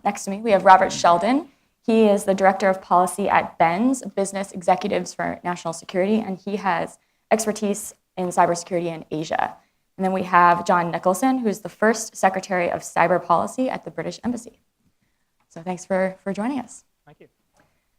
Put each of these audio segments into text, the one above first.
next to me, we have Robert Sheldon. He is the Director of Policy at BENS, Business Executives for National Security, and he has expertise in cybersecurity in Asia. And then we have John Nicholson, who's the first Secretary of Cyber Policy at the British Embassy. So thanks for joining us. Thank you.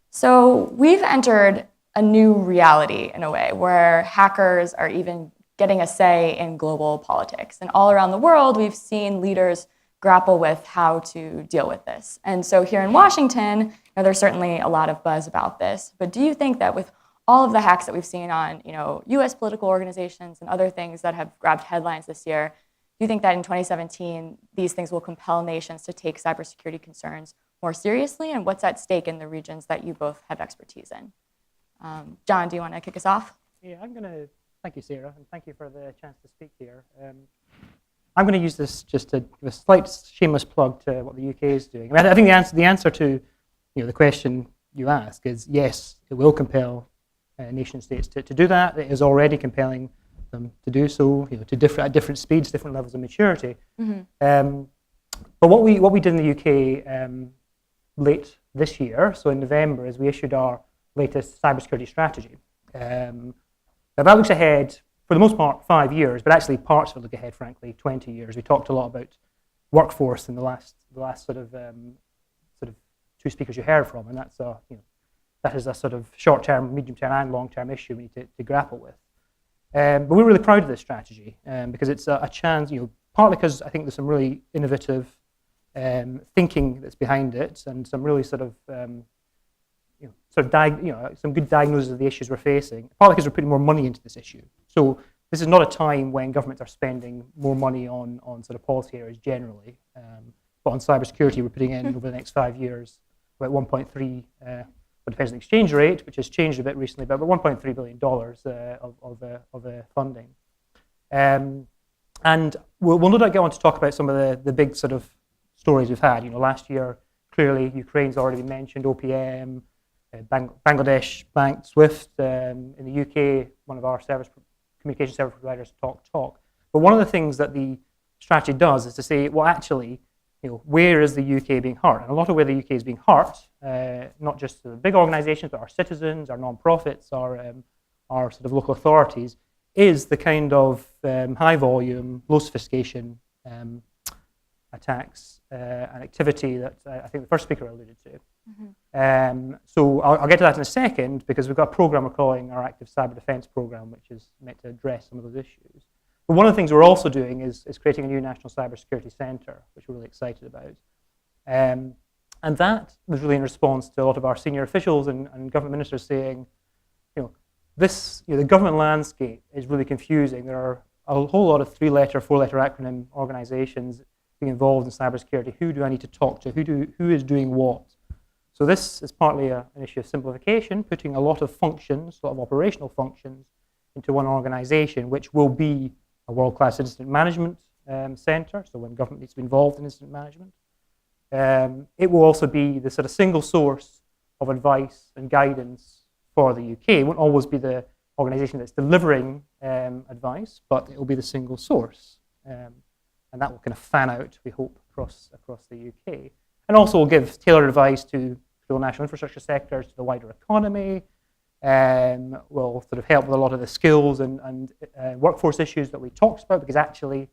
So we've entered a new reality in a way where hackers are even getting a say in global politics. And all around the world, we've seen leaders grapple with how to deal with this. And so here in Washington, there's certainly a lot of buzz about this. But do you think that with all of the hacks that we've seen on US political organizations and other things that have grabbed headlines this year, do you think that in 2017, these things will compel nations to take cybersecurity concerns more seriously? And what's at stake in the regions that you both have expertise in? John, do you want to kick us off? Yeah, thank you, Sara, and thank you for the chance to speak here. I'm going to use this just to give a slight shameless plug to what the UK is doing. I think the answer to the question you ask is yes, it will compel nation states to do that. It is already compelling them to do so, at different speeds, different levels of maturity. Mm-hmm. But what we did in the UK late this year, so in November, is we issued our latest cybersecurity strategy. Now that looks ahead, for the most part, 5 years, but actually parts of it look ahead, frankly, 20 years. We talked a lot about workforce in the last sort of two speakers you heard from, and that's that is a sort of short-term, medium-term, and long-term issue we need to grapple with. But we're really proud of this strategy because it's a chance, partly because I think there's some really innovative thinking that's behind it, and some really some good diagnosis of the issues we're facing, partly because we're putting more money into this issue. So this is not a time when governments are spending more money on sort of policy areas generally, but on cybersecurity we're putting in over the next 5 years about 1.3, well, it depends on the exchange rate, which has changed a bit recently, but about $1.3 billion of funding. And we'll no doubt get on to talk about some of the big sort of stories we've had. Last year, clearly, Ukraine's already been mentioned, OPM, Bangladesh Bank, SWIFT, in the UK, one of our communication service providers, Talk. But one of the things that the strategy does is to say, well, actually, where is the UK being hurt? And a lot of where the UK is being hurt, not just the big organisations, but our citizens, our non-profits, our sort of local authorities, is the kind of high volume, low sophistication attacks and activity that I think the first speaker alluded to. Mm-hmm. So I'll get to that in a second, because we've got a program we're calling our Active Cyber Defence Program, which is meant to address some of those issues. But one of the things we're also doing is creating a new National Cybersecurity Centre, which we're really excited about. And that was really in response to a lot of our senior officials and government ministers saying, the government landscape is really confusing. There are a whole lot of 3-letter, 4-letter acronym organisations being involved in cybersecurity. Who do I need to talk to? Who is doing what? So this is partly an issue of simplification, putting a lot of functions, a lot of operational functions, into one organisation, which will be a world-class incident management centre. So when government needs to be involved in incident management, it will also be the sort of single source of advice and guidance for the UK. It won't always be the organisation that's delivering advice, but it will be the single source, and that will kind of fan out, we hope, across the UK. And also will give tailored advice to the national infrastructure sectors, to the wider economy, will sort of help with a lot of the skills and workforce issues that we talked about, because actually,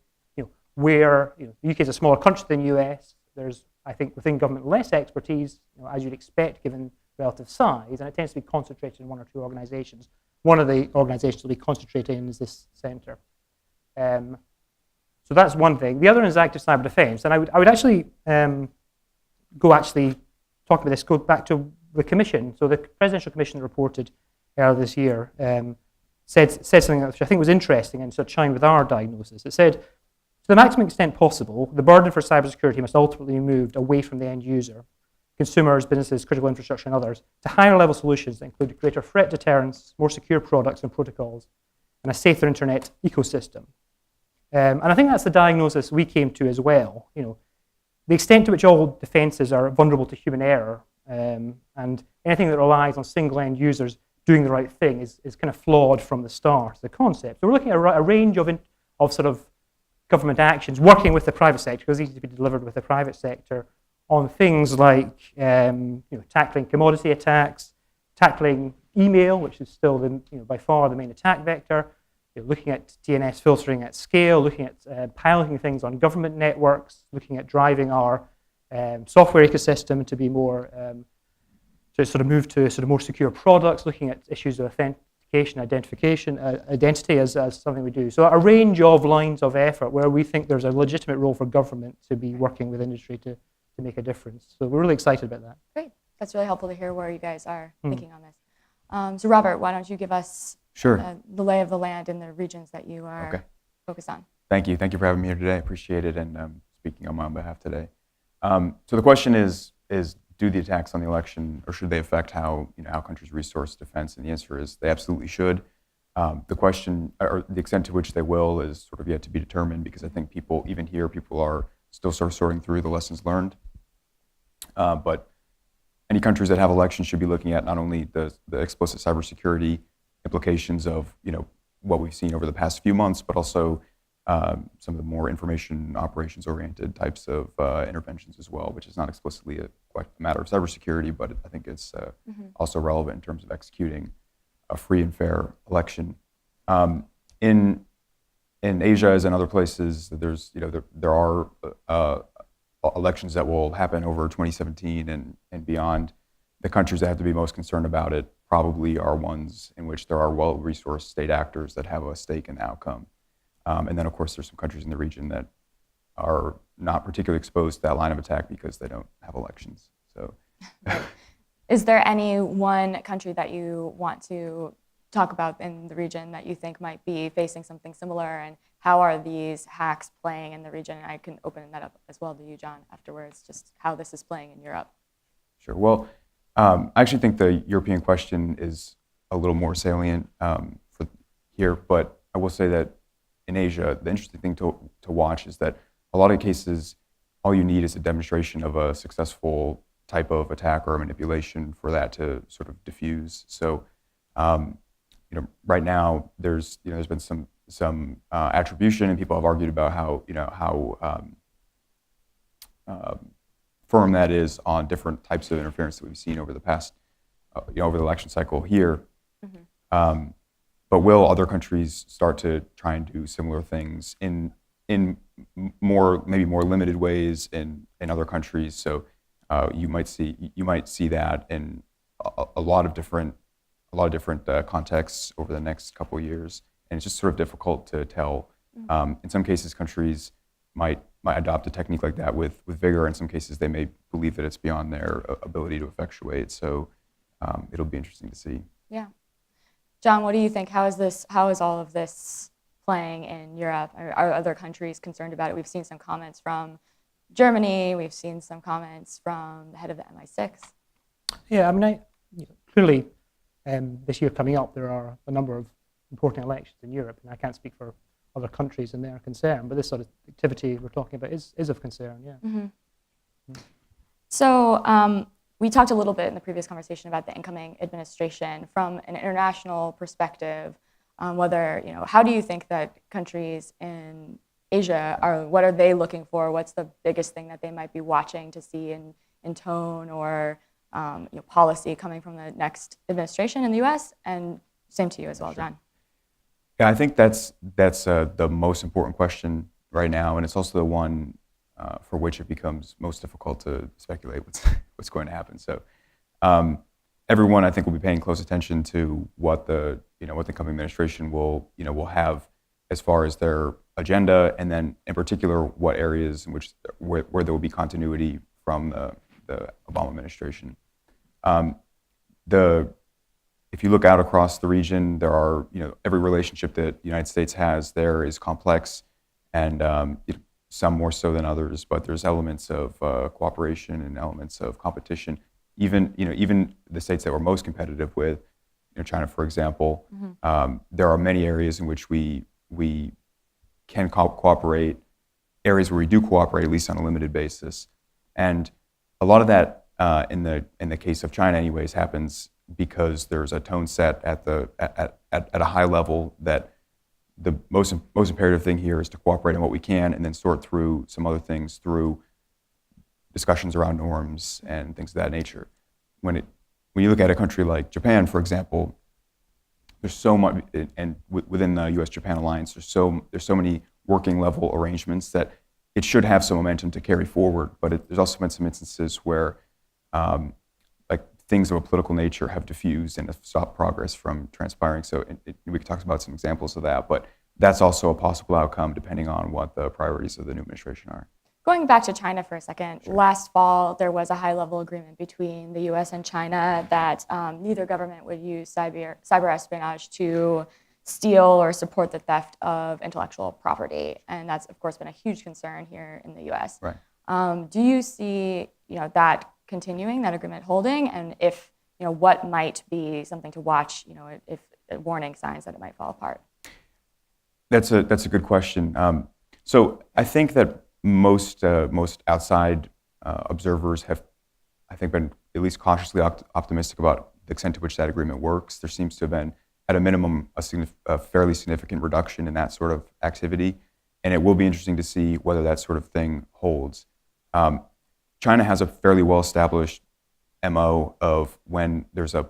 where the UK is a smaller country than the US, there's, I think, within government less expertise, as you'd expect, given relative size, and it tends to be concentrated in 1 or 2 organisations. One of the organisations will be concentrated in is this centre. So that's one thing. The other is active cyber defence, and I would actually go back to the Commission. So the Presidential Commission reported earlier this year said something which I think was interesting and sort of chimed with our diagnosis. It said, to the maximum extent possible, the burden for cybersecurity must ultimately be moved away from the end user, consumers, businesses, critical infrastructure, and others, to higher level solutions that include greater threat deterrence, more secure products and protocols, and a safer internet ecosystem. And I think that's the diagnosis we came to as well. The extent to which all defences are vulnerable to human error, and anything that relies on single end users doing the right thing is kind of flawed from the start, the concept. So we're looking at a range of sort of government actions, working with the private sector, because these need to be delivered with the private sector, on things like tackling commodity attacks, tackling email, which is still by far the main attack vector, looking at DNS filtering at scale, looking at piloting things on government networks, looking at driving our software ecosystem to be more, to sort of move to sort of more secure products, looking at issues of authentication, identity as something we do. So a range of lines of effort where we think there's a legitimate role for government to be working with industry to make a difference. So we're really excited about that. Great. That's really helpful to hear where you guys are thinking on this. So Robert, why don't you give us the lay of the land in the regions that you are focused on? Thank you. Thank you for having me here today. I appreciate it, and speaking on my own behalf today. So the question is do the attacks on the election, or should they affect how countries resource defense? And the answer is they absolutely should. The question, or the extent to which they will, is sort of yet to be determined, because I think people are still sort of sorting through the lessons learned. But any countries that have elections should be looking at not only the explicit cybersecurity implications of what we've seen over the past few months, but also some of the more information operations-oriented types of interventions as well, which is not explicitly a matter of cybersecurity, but I think it's also relevant in terms of executing a free and fair election. In Asia, as in other places, there are elections that will happen over 2017 and beyond. The countries that have to be most concerned about it probably are ones in which there are well-resourced state actors that have a stake in the outcome. And then, of course, there's some countries in the region that are not particularly exposed to that line of attack because they don't have elections. So, is there any one country that you want to talk about in the region that you think might be facing something similar, and how are these hacks playing in the region? And I can open that up as well to you, John, afterwards, just how this is playing in Europe. Sure. Well, I actually think the European question is a little more salient for here, but I will say that in Asia, the interesting thing to watch is that a lot of cases, all you need is a demonstration of a successful type of attack or manipulation for that to sort of diffuse. So, right now there's been some attribution, and people have argued about how firm that is on different types of interference that we've seen over the past, over the election cycle here. Mm-hmm. But will other countries start to try and do similar things in maybe more limited ways in other countries? So you might see that in a lot of different contexts over the next couple of years, and it's just sort of difficult to tell. Mm-hmm. In some cases, countries might adopt a technique like that with vigor. In some cases, they may believe that it's beyond their ability to effectuate. So it'll be interesting to see. Yeah. John, what do you think? How is all of this playing in Europe? Are other countries concerned about it? We've seen some comments from Germany. We've seen some comments from the head of the MI6. Yeah, I mean, clearly this year coming up, there are a number of important elections in Europe, and I can't speak for other countries and their concern, but this sort of activity we're talking about is of concern, yeah. Mm-hmm. Mm-hmm. So we talked a little bit in the previous conversation about the incoming administration from an international perspective. How do you think that countries in Asia what are they looking for? What's the biggest thing that they might be watching to see in tone or policy coming from the next administration in the U.S.? And same to you as well, John. Yeah, I think that's the most important question right now, and it's also the one for which it becomes most difficult to speculate what's going to happen. So everyone, I think, will be paying close attention to what the incoming administration will have as far as their agenda, and then in particular what areas in where there will be continuity from the Obama administration. If you look out across the region, there are every relationship that the United States has there is complex, and some more so than others. But there's elements of cooperation and elements of competition. Even the states that we're most competitive with, China, for example, mm-hmm. There are many areas in which we can cooperate, areas where we do cooperate at least on a limited basis, and a lot of that in the case of China, anyways, happens because there's a tone set at a high level that the most imperative thing here is to cooperate on what we can, and then sort through some other things through discussions around norms and things of that nature. When you look at a country like Japan, for example, there's so much, and within the U.S.-Japan alliance, there's so many working level arrangements that it should have some momentum to carry forward. But there's also been some instances where, like things of a political nature have diffused and have stopped progress from transpiring. So we could talk about some examples of that, but that's also a possible outcome depending on what the priorities of the new administration are. Going back to China for a second, last fall there was a high-level agreement between the U.S. and China that neither government would use cyber espionage to steal or support the theft of intellectual property, and that's of course been a huge concern here in the U.S. Right. Do you see that continuing, that agreement holding, and if what might be something to watch, if warning signs that it might fall apart? That's a good question. So I think that most outside observers have, I think, been at least cautiously optimistic about the extent to which that agreement works. There seems to have been, at a minimum, a fairly significant reduction in that sort of activity, and it will be interesting to see whether that sort of thing holds. China has a fairly well-established MO of when there's a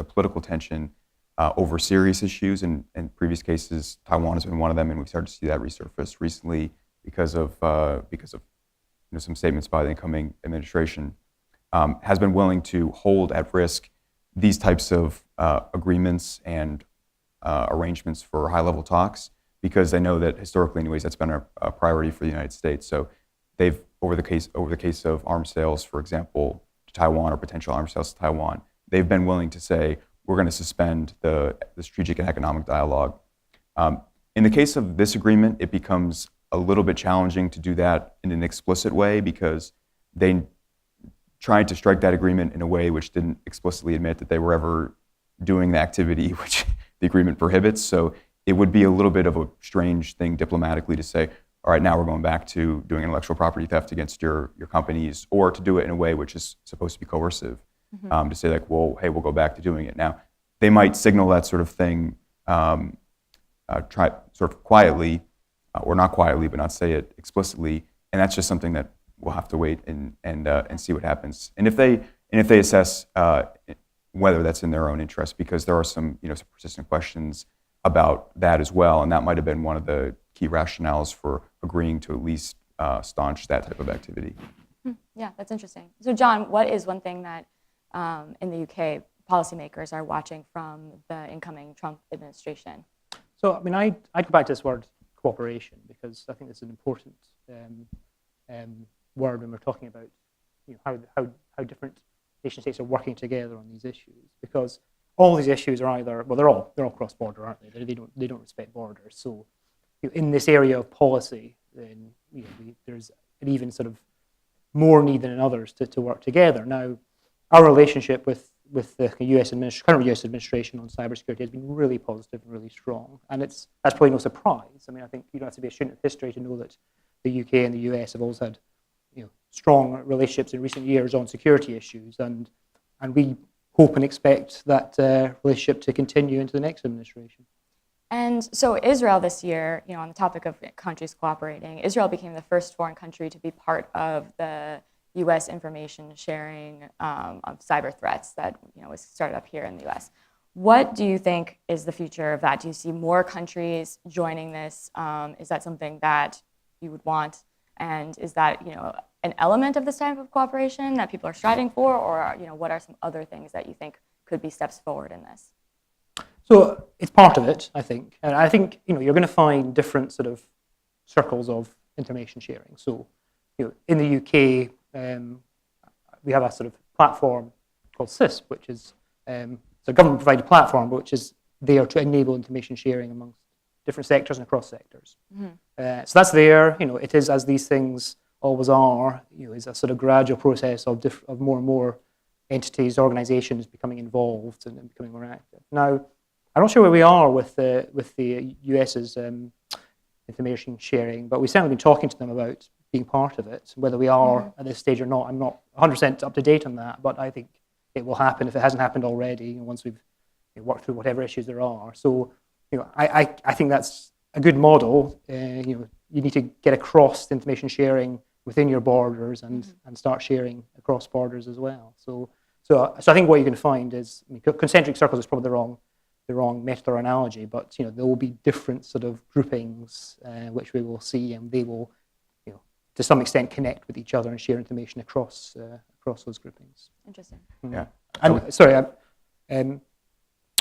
political tension over serious issues. In previous cases, Taiwan has been one of them, and we've started to see that resurface recently because of some statements by the incoming administration. Has been willing to hold at risk these types of agreements and arrangements for high-level talks, because they know that historically, anyways, that's been a priority for the United States. So they've, over the case of arms sales, for example, to Taiwan, or potential arms sales to Taiwan, they've been willing to say, we're going to suspend the strategic and economic dialogue. In the case of this agreement, it becomes a little bit challenging to do that in an explicit way, because they tried to strike that agreement in a way which didn't explicitly admit that they were ever doing the activity which the agreement prohibits. So it would be a little bit of a strange thing diplomatically to say, all right, now we're going back to doing intellectual property theft against your companies, or to do it in a way which is supposed to be coercive, to say like, well, hey, we'll go back to doing it. Now, they might signal that sort of thing, try sort of quietly, or not quietly, but not say it explicitly, and that's just something that we'll have to wait and see what happens. And if they assess whether that's in their own interest, because there are some some persistent questions about that as well, and that might have been one of the key rationales for agreeing to at least staunch that type of activity. Yeah, that's interesting. So John, what is one thing that in the UK policymakers are watching from the incoming Trump administration? So, I mean, I go back to this word cooperation, because I think it's an important word when we're talking about how different nation states are working together on these issues, because all these issues are either, well, they're all cross-border, aren't they? They don't respect borders. So in this area of policy, then there's an even sort of more need than in others to work together. Now, our relationship with the current US administration on cybersecurity has been really positive and really strong, and that's probably no surprise. I mean, I think you don't have to be a student of history to know that the UK and the US have always had strong relationships in recent years on security issues, and we hope and expect that relationship to continue into the next administration. And so Israel this year, on the topic of countries cooperating, Israel became the first foreign country to be part of the U.S. information sharing of cyber threats that was started up here in the U.S. What do you think is the future of that? Do you see more countries joining this? Is that something that you would want? And is that an element of this type of cooperation that people are striving for, or what are some other things that you think could be steps forward in this? So it's part of it, I think, and I think you're going to find different sort of circles of information sharing. So in the UK, we have a sort of platform called CISP, which is it's a government-provided platform, which is there to enable information sharing amongst different sectors and across sectors. So that's there. It is, as these things always are, is a sort of gradual process of more and more entities, organizations becoming involved and becoming more active. Now, I'm not sure where we are with the US's information sharing, but we've certainly been talking to them about being part of it. Whether we are at this stage or not, I'm not 100% up to date on that, but I think it will happen if it hasn't happened already, once we've worked through whatever issues there are. So, I think that's a good model. You need to get across the information sharing within your borders and start sharing across borders as well. So I think what you're going to find is, I mean, concentric circles is probably the wrong method or analogy, but there will be different sort of groupings which we will see, and they will, to some extent, connect with each other and share information across those groupings. Interesting. Yeah. And sorry,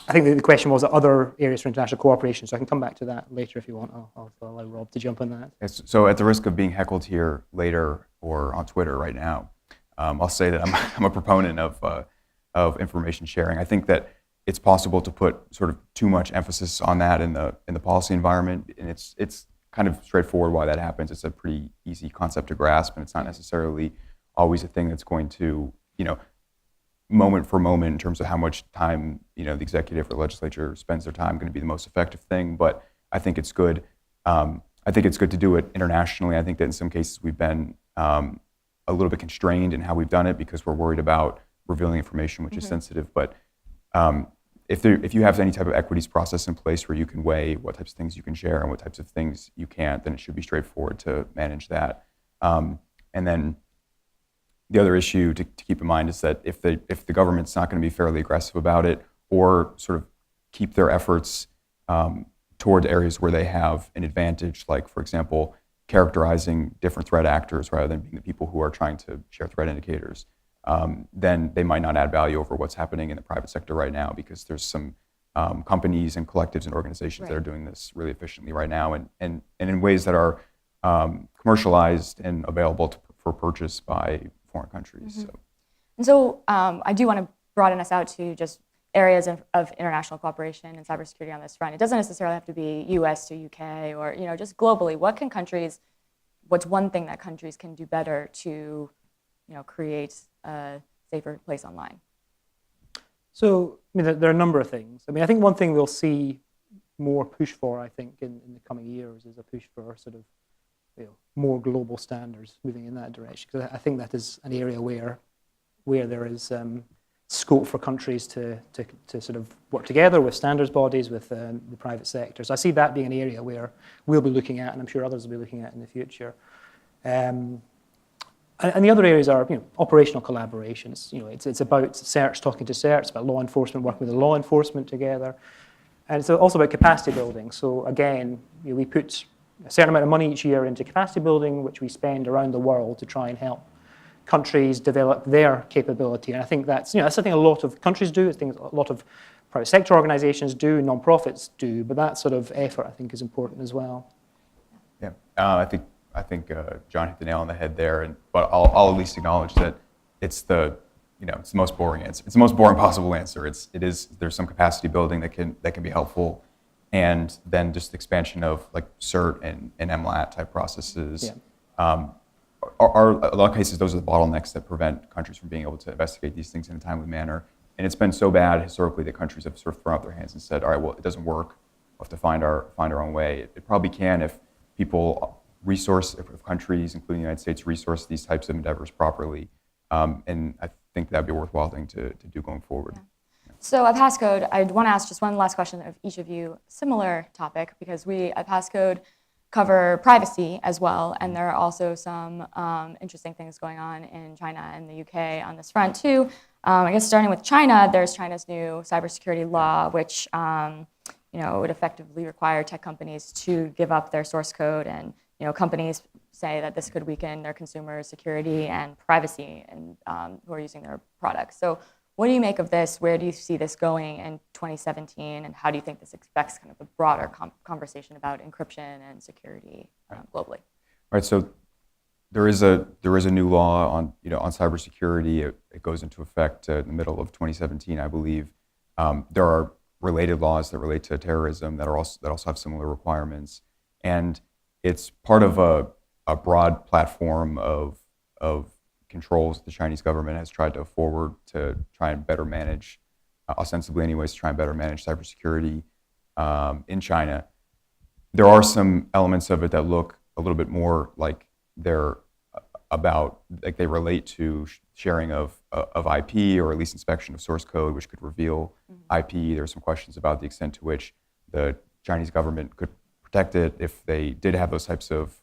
I think the question was other areas for international cooperation, so I can come back to that later if you want. I'll allow Rob to jump on that. Yes, so at the risk of being heckled here later or on Twitter right now, I'll say that I'm a proponent of information sharing. I think that it's possible to put sort of too much emphasis on that in the policy environment, and it's kind of straightforward why that happens. It's a pretty easy concept to grasp, and it's not necessarily always a thing that's going to, moment for moment in terms of how much time, the executive or the legislature spends their time going to be the most effective thing. But I think it's good. I think it's good to do it internationally. I think that in some cases we've been a little bit constrained in how we've done it because we're worried about revealing information which is sensitive. But if you have any type of equities process in place where you can weigh what types of things you can share and what types of things you can't, then it should be straightforward to manage that. And then the other issue to keep in mind is that if the government's not going to be fairly aggressive about it or sort of keep their efforts toward areas where they have an advantage, like, for example, characterizing different threat actors rather than being the people who are trying to share threat indicators, then they might not add value over what's happening in the private sector right now, because there's some companies and collectives and organizations that are doing this really efficiently right now and in ways that are commercialized and available for purchase by foreign countries. And so I do want to broaden us out to just areas of international cooperation and cybersecurity on this front. It doesn't necessarily have to be US to UK or just globally. What's one thing that countries can do better to create a safer place online? So there are a number of things. I think one thing we'll see more push for, I think, in the coming years is a push for sort of more global standards, moving in that direction. Because I think that is an area where there is scope for countries to sort of work together with standards bodies, with the private sector. So I see that being an area where we'll be looking at, and I'm sure others will be looking at in the future. And the other areas are operational collaborations. It's about CERTs talking to CERTs, about law enforcement working with the law enforcement together. And it's also about capacity building. So again, we put a certain amount of money each year into capacity building, which we spend around the world to try and help countries develop their capability. And I think that's something a lot of countries do. It's things a lot of private sector organizations do, non-profits do, but that sort of effort I think is important as well. Yeah, I think John hit the nail on the head there, but I'll at least acknowledge that it's the most boring answer. It's the most boring possible answer. There's some capacity building that can be helpful, and then just the expansion of like CERT and MLAT type processes. Yeah. Are a lot of cases those are the bottlenecks that prevent countries from being able to investigate these things in a timely manner. And it's been so bad historically that countries have sort of thrown up their hands and said, all right, well, it doesn't work. We'll have to find our own way. It probably can if people if countries, including the United States, resource these types of endeavors properly. And I think that'd be a worthwhile thing to do going forward. Yeah. So at Passcode, I'd want to ask just one last question of each of you, similar topic, because we at Passcode cover privacy as well, and there are also some interesting things going on in China and the UK on this front too. I guess starting with China, there's China's new cybersecurity law, which would effectively require tech companies to give up their source code, and companies say that this could weaken their consumers' security and privacy and who are using their products. So what do you make of this? Where do you see this going in 2017? And how do you think this affects kind of a broader conversation about encryption and security globally? Right. So there is a new law on cybersecurity. It goes into effect in the middle of 2017, I believe. There are related laws that relate to terrorism that also have similar requirements, and it's part of a broad platform of controls the Chinese government has tried to forward to try and better manage, ostensibly anyways, to try and better manage cybersecurity in China. There are some elements of it that look a little bit more like they relate to sharing of IP, or at least inspection of source code, which could reveal IP. There are some questions about the extent to which the Chinese government could protect it if they did have those types of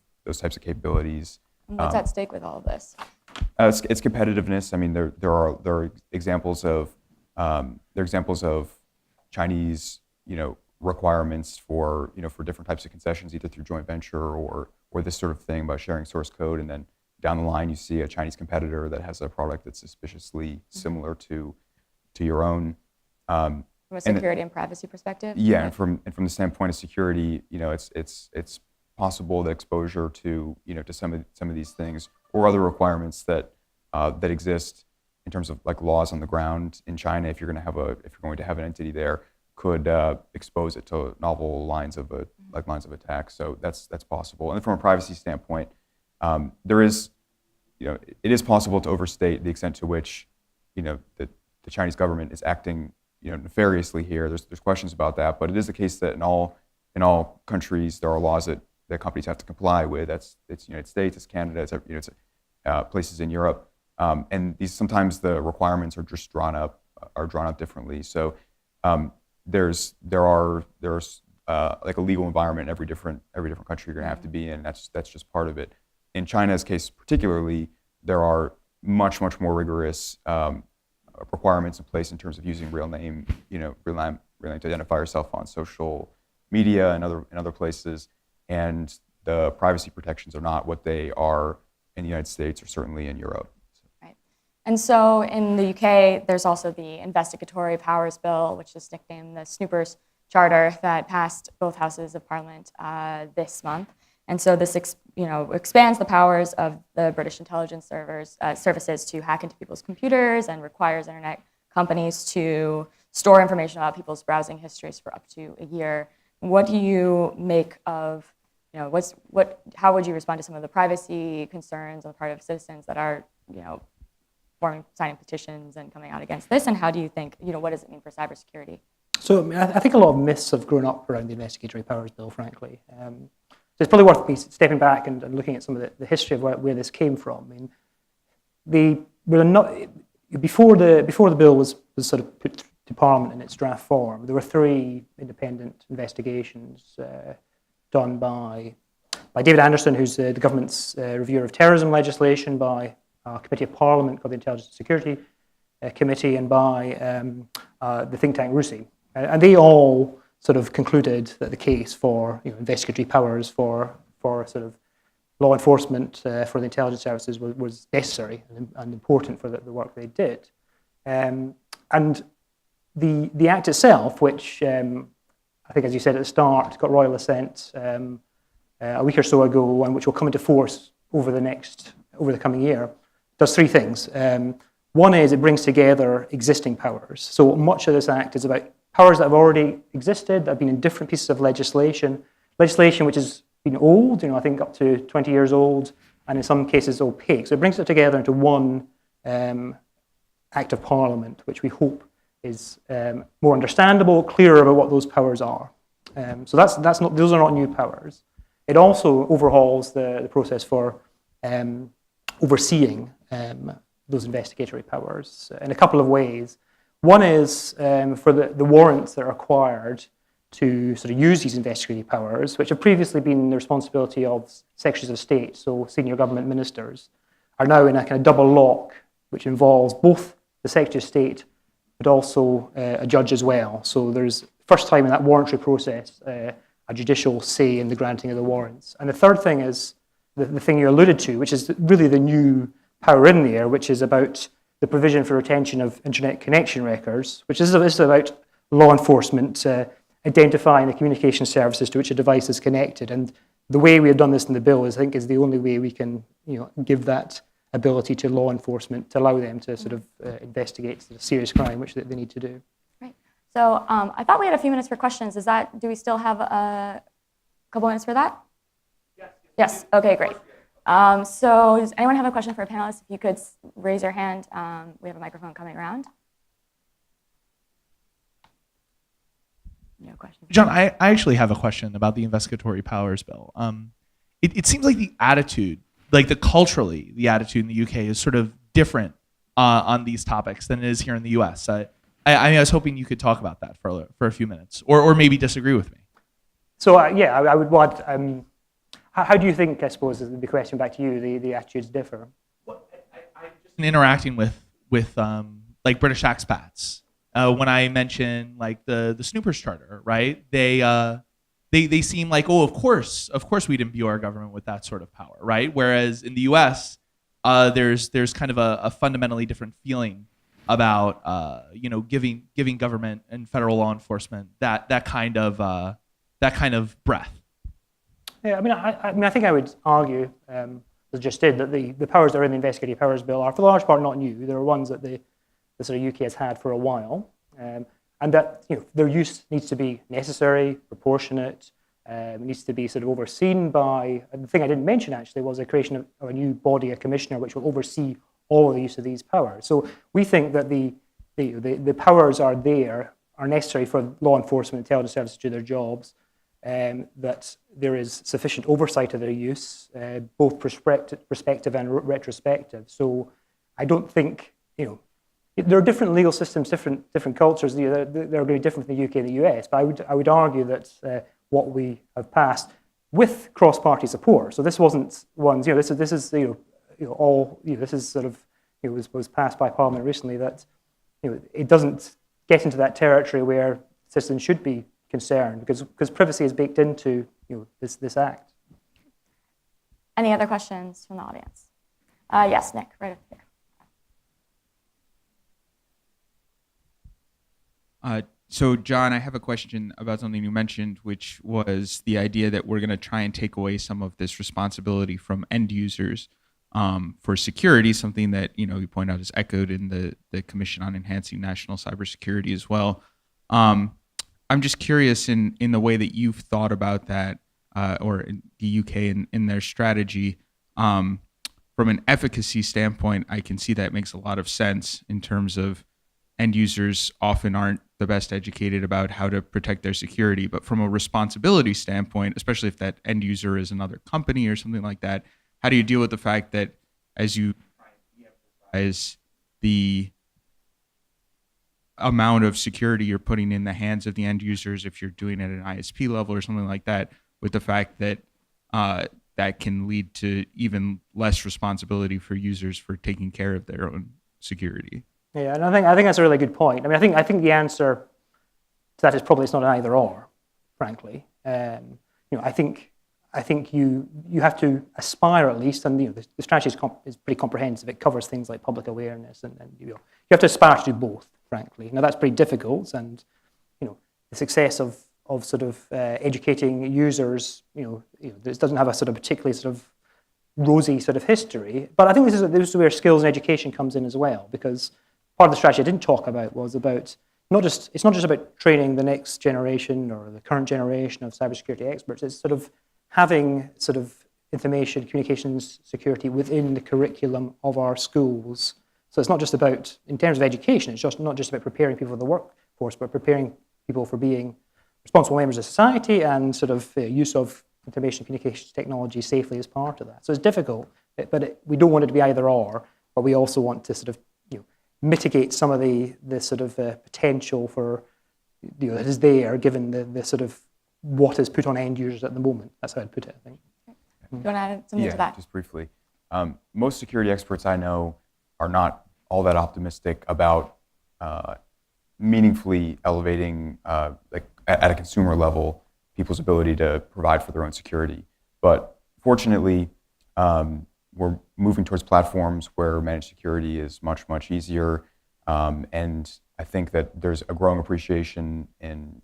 capabilities. And what's at stake with all of this? It's competitiveness. I mean, there are examples of Chinese, requirements for for different types of concessions, either through joint venture or this sort of thing about sharing source code, and then down the line you see a Chinese competitor that has a product that's suspiciously similar to your own. From a security and privacy perspective. Yeah, and from the standpoint of security, it's possible that exposure to to some of these things or other requirements that exist in terms of like laws on the ground in China, if you're going to have an entity there, could expose it to novel lines of attack. So that's possible. And then from a privacy standpoint, there is it is possible to overstate the extent to which the Chinese government is acting nefariously here. There's questions about that, but it is the case that in all countries there are laws that companies have to comply with. It's United States, it's Canada, it's places in Europe. And sometimes the requirements are just drawn up differently. So there's like a legal environment in every different country you're going to have to be in. That's just part of it. In China's case particularly, there are much more rigorous requirements in place in terms of using real name to identify yourself on social media and other places. And the privacy protections are not what they are in the United States or certainly in Europe. And so in the UK, there's also the Investigatory Powers Bill, which is nicknamed the Snoopers Charter, that passed both houses of Parliament this month. And so this expands the powers of the British intelligence services to hack into people's computers and requires internet companies to store information about people's browsing histories for up to a year. What do you make of, how would you respond to some of the privacy concerns on the part of citizens that are, signing petitions and coming out against this, and how do you think, what does it mean for cybersecurity? So I think a lot of myths have grown up around the Investigatory Powers Bill, frankly. So it's probably worth me stepping back and looking at some of the history of where this came from. I mean, before the bill was sort of put to Parliament in its draft form, there were 3 independent investigations done by David Anderson, who's the government's reviewer of terrorism legislation, by a committee of Parliament called the Intelligence and Security Committee, and by the think tank RUSI. And they all sort of concluded that the case for investigatory powers for sort of law enforcement for the intelligence services was necessary and important for the work they did. And the Act itself, which I think, as you said at the start, got royal assent a week or so ago, and which will come into force over the coming year, does 3 things. One is it brings together existing powers. So much of this Act is about powers that have already existed, that have been in different pieces of legislation which has been old, I think up to 20 years old, and in some cases opaque. So it brings it together into one Act of Parliament, which we hope is more understandable, clearer about what those powers are. So those are not new powers. It also overhauls the process for overseeing those investigatory powers in a couple of ways. One is for the warrants that are required to sort of use these investigatory powers, which have previously been the responsibility of secretaries of state, so senior government ministers, are now in a kind of double lock, which involves both the secretary of state but also a judge as well. So there's, first time in that warrantary process, a judicial say in the granting of the warrants. And the third thing is the thing you alluded to, which is really the new power in there, which is about the provision for retention of internet connection records, which is about law enforcement identifying the communication services to which a device is connected. And the way we have done this in the bill is, I think, is the only way we can give that ability to law enforcement to allow them to sort of investigate the serious crime which they need to do. Right. So I thought we had a few minutes for questions. Do we still have a couple minutes for that? Yes. Okay, great. So does anyone have a question for a panelist? If you could raise your hand. We have a microphone coming around. No questions. John, I actually have a question about the Investigatory Powers Bill. It seems like the attitude, culturally, the attitude in the UK is sort of different on these topics than it is here in the US. I was hoping you could talk about that for a few minutes, or maybe disagree with me. So I would want. how do you think, I suppose, is the question back to you, the attitudes differ? In interacting with like British expats, when I mention like the Snoopers Charter, right? They seem like, oh, of course we'd imbue our government with that sort of power, right? Whereas in the U.S., there's kind of a fundamentally different feeling about giving government and federal law enforcement that kind of breadth. Yeah, I mean, I think I would argue, as I just did, that the powers that are in the Investigative Powers Bill are, for the large part, not new. There are ones that the sort of UK has had for a while, and that their use needs to be necessary, proportionate. It needs to be sort of overseen by. And the thing I didn't mention actually was the creation of a new body, a commissioner, which will oversee all of the use of these powers. So we think that the powers are necessary for law enforcement, intelligence services to do their jobs. That there is sufficient oversight of their use, both prospective and retrospective. So I don't think, there are different legal systems, different cultures. They're going to be different in the UK and the US. But I would argue that what we have passed with cross-party support. So this wasn't one. This is all. This is sort of was passed by Parliament recently. That it doesn't get into that territory where citizens should be concerned because privacy is baked into this act. Any other questions from the audience? Yes, Nick, right up here. So, John, I have a question about something you mentioned, which was the idea that we're going to try and take away some of this responsibility from end users for security, something that you point out is echoed in the Commission on Enhancing National Cybersecurity as well. I'm just curious in the way that you've thought about that, or in the UK in their strategy. From an efficacy standpoint, I can see that makes a lot of sense in terms of end users often aren't the best educated about how to protect their security. But from a responsibility standpoint, especially if that end user is another company or something like that, how do you deal with the fact that as you de-emphasize the amount of security you're putting in the hands of the end users, if you're doing it at an ISP level or something like that, with the fact that that can lead to even less responsibility for users for taking care of their own security? Yeah, and I think that's a really good point. I mean, I think the answer to that is probably it's not an either or, frankly. I think you have to aspire at least, and the strategy is pretty comprehensive. It covers things like public awareness, and you have to aspire to do both. Frankly, now that's pretty difficult, and the success of sort of educating users, this doesn't have a sort of particularly sort of rosy sort of history. But I think this is where skills and education comes in as well, because part of the strategy I didn't talk about was about it's not just about training the next generation or the current generation of cybersecurity experts. It's sort of having sort of information communications security within the curriculum of our schools. So it's not just about, in terms of education, it's just not just about preparing people for the workforce, but preparing people for being responsible members of society and sort of use of information communications technology safely as part of that. So it's difficult, but we don't want it to be either or, but we also want to sort of mitigate some of the sort of potential for that is there given the sort of what is put on end users at the moment. That's how I'd put it, I think. You want to add something to that? Just briefly. Most security experts I know are not all that optimistic about meaningfully elevating, like at a consumer level, people's ability to provide for their own security. But fortunately, we're moving towards platforms where managed security is much, much easier. And I think that there's a growing appreciation in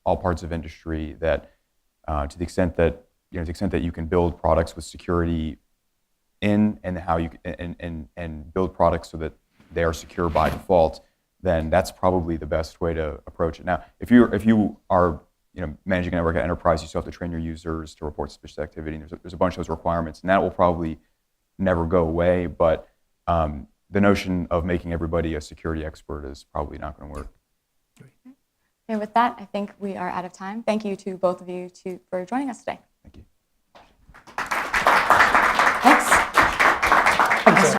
all parts of industry that to the extent that you can build products with security in, and how you and build products so that they are secure by default, then that's probably the best way to approach it. Now, if you are managing a network at enterprise, you still have to train your users to report suspicious activity. And there's a bunch of those requirements, and that will probably never go away. But the notion of making everybody a security expert is probably not going to work. And with that, I think we are out of time. Thank you to both of you for joining us today. Thank you. Thanks.